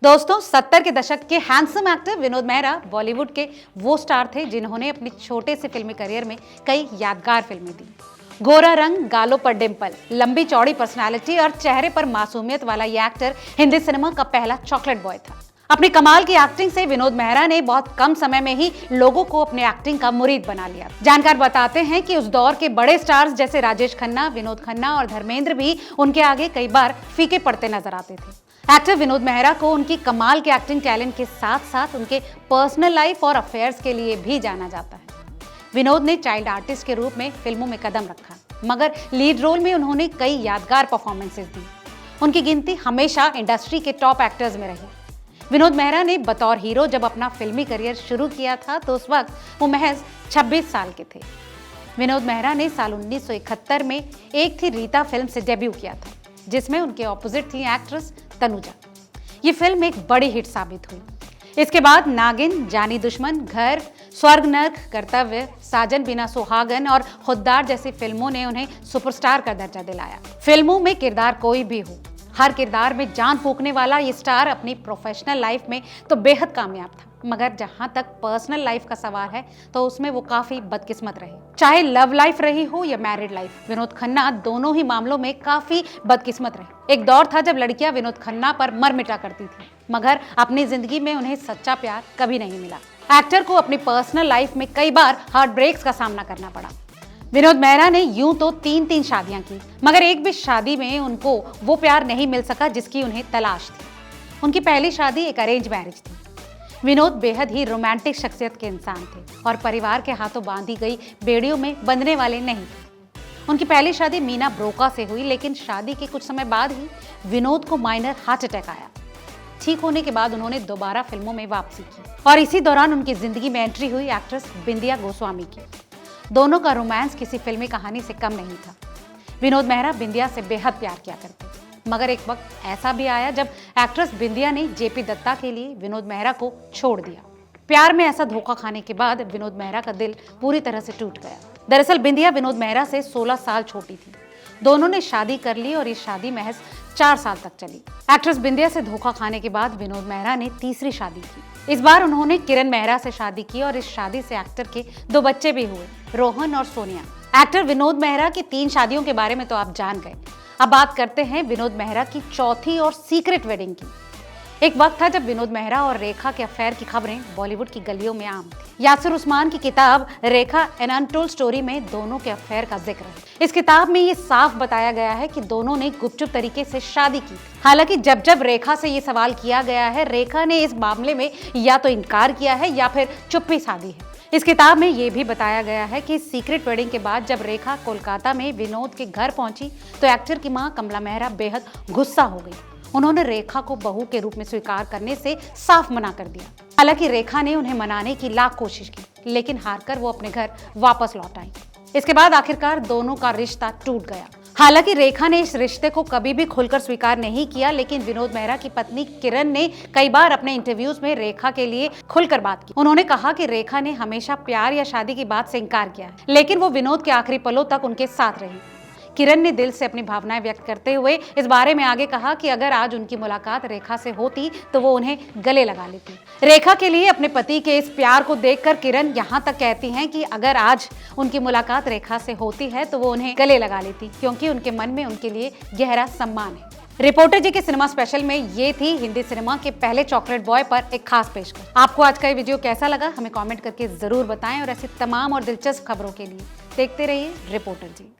दोस्तों 70 के दशक के हैंडसम एक्टर विनोद मेहरा बॉलीवुड के वो स्टार थे जिन्होंने अपने छोटे से फिल्मी करियर में कई यादगार फिल्में दी। गोरा रंग, गालों पर डिंपल, लंबी चौड़ी पर्सनालिटी और चेहरे पर मासूमियत वाला ये एक्टर हिंदी सिनेमा का पहला चॉकलेट बॉय था। अपनी कमाल की एक्टिंग से विनोद मेहरा ने बहुत कम समय में ही लोगों को अपने एक्टिंग का मुरीद बना लिया। जानकार बताते हैं कि उस दौर के बड़े स्टार्स जैसे राजेश खन्ना, विनोद खन्ना और धर्मेंद्र भी उनके आगे कई बार फीके पड़ते नजर आते थे। एक्टर विनोद मेहरा को उनकी कमाल के एक्टिंग टैलेंट के साथ साथ उनके पर्सनल लाइफ और अफेयर्स के लिए भी जाना जाता है। विनोद ने चाइल्ड आर्टिस्ट के रूप में फिल्मों में कदम रखा, मगर लीड रोल में उन्होंने कई यादगार परफॉर्मेंसेस दी। उनकी गिनती हमेशा इंडस्ट्री के टॉप एक्टर्स में रही। विनोद मेहरा ने बतौर हीरो जब अपना फिल्मी करियर शुरू किया था तो उस वक्त वो महज 26 साल के थे। विनोद मेहरा ने साल 1971 में एक थी रीता फिल्म से डेब्यू किया था, जिसमें उनके ऑपोजिट थी एक्ट्रेस तनुजा। ये फिल्म एक बड़ी हिट साबित हुई। इसके बाद नागिन, जानी दुश्मन, घर, स्वर्ग नर्क, कर्तव्य, साजन बिना सुहागन और खुददार जैसी फिल्मों ने उन्हें सुपरस्टार का दर्जा दिलाया। फिल्मों में किरदार कोई भी हो, हर किरदार में जान फूंकने वाला ये स्टार अपनी प्रोफेशनल लाइफ में तो बेहद कामयाब था, मगर जहां तक पर्सनल लाइफ का सवाल है तो उसमें वो काफी बदकिस्मत रहे। चाहे लव लाइफ रही हो या मैरिड लाइफ, विनोद खन्ना दोनों ही मामलों में काफी बदकिस्मत रहे। एक दौर था जब लड़कियां विनोद खन्ना पर मर मिटा करती थी, मगर अपनी जिंदगी में उन्हें सच्चा प्यार कभी नहीं मिला। एक्टर को अपनी पर्सनल लाइफ में कई बार हार्ट ब्रेक्स का सामना करना पड़ा। विनोद मेहरा ने यूं तो 3 शादियां की, मगर एक भी शादी में उनको वो प्यार नहीं मिल सका जिसकी उन्हें तलाश थी। उनकी पहली शादी एक अरेंज मैरिज थी। विनोद बेहद ही रोमांटिक शख्सियत के इंसान थे और परिवार के हाथों बांधी गई बेड़ियों में बंधने वाले नहीं थे। उनकी पहली शादी मीना ब्रोका से हुई, लेकिन शादी के कुछ समय बाद ही विनोद को माइनर हार्ट अटैक आया। ठीक होने के बाद उन्होंने दोबारा फिल्मों में वापसी की और इसी दौरान उनकी जिंदगी में एंट्री हुई एक्ट्रेस बिंदिया गोस्वामी की। दोनों का रोमांस किसी फिल्मी कहानी से कम नहीं था। विनोद मेहरा बिंदिया से बेहद प्यार किया करते, मगर एक वक्त ऐसा भी आया जब एक्ट्रेस बिंदिया ने जेपी दत्ता के लिए विनोद मेहरा को छोड़ दिया। प्यार में ऐसा धोखा खाने के बाद विनोद मेहरा का दिल पूरी तरह से टूट गया। दरअसल बिंदिया विनोद मेहरा से 16 साल छोटी थी। दोनों ने शादी कर ली और ये शादी महज 4 साल तक चली। एक्ट्रेस बिंदिया से धोखा खाने के बाद विनोद मेहरा ने तीसरी शादी की। इस बार उन्होंने किरण मेहरा से शादी की और इस शादी से एक्टर के 2 बच्चे भी हुए, रोहन और सोनिया। एक्टर विनोद मेहरा की 3 शादियों के बारे में तो आप जान गए। अब बात करते हैं विनोद मेहरा की चौथी और सीक्रेट वेडिंग की। एक वक्त था जब विनोद मेहरा और रेखा के अफेयर की खबरें बॉलीवुड की गलियों में आम थी। यासिर उस्मान की किताब रेखा एन अनटोल्ड स्टोरी में दोनों के अफेयर का जिक्र है। इस किताब में ये साफ बताया गया है कि दोनों ने गुपचुप तरीके से शादी की। हालांकि जब जब रेखा से ये सवाल किया गया है, रेखा ने इस मामले में या तो इनकार किया है या फिर चुप्पी साधी है। इस किताब में ये भी बताया गया है कि सीक्रेट वेडिंग के बाद जब रेखा कोलकाता में विनोद के घर पहुंची तो एक्टर की मां कमला मेहरा बेहद गुस्सा हो गई। उन्होंने रेखा को बहू के रूप में स्वीकार करने से साफ मना कर दिया। हालांकि रेखा ने उन्हें मनाने की लाख कोशिश की, लेकिन हारकर वो अपने घर वापस लौट आई। इसके बाद आखिरकार दोनों का रिश्ता टूट गया। हालांकि रेखा ने इस रिश्ते को कभी भी खुलकर स्वीकार नहीं किया, लेकिन विनोद मेहरा की पत्नी किरण ने कई बार अपने इंटरव्यूज में रेखा के लिए खुलकर बात की। उन्होंने कहा कि रेखा ने हमेशा प्यार या शादी की बात से इनकार किया है, लेकिन वो विनोद के आखिरी पलों तक उनके साथ रही। किरण ने दिल से अपनी भावनाएं व्यक्त करते हुए इस बारे में आगे कहा कि अगर आज उनकी मुलाकात रेखा से होती तो वो उन्हें गले लगा लेती। रेखा के लिए अपने पति के इस प्यार को देखकर किरण यहाँ तक कहती हैं कि अगर आज उनकी मुलाकात रेखा से होती है तो वो उन्हें गले लगा लेती, क्योंकि उनके मन में उनके लिए गहरा सम्मान है। रिपोर्टर जी के सिनेमा स्पेशल में ये थी हिंदी सिनेमा के पहले चॉकलेट बॉय पर एक खास पेशकश। आपको आज का ये वीडियो कैसा लगा हमें कमेंट करके जरूर बताएं और ऐसी तमाम और दिलचस्प खबरों के लिए देखते रहिए रिपोर्टर जी।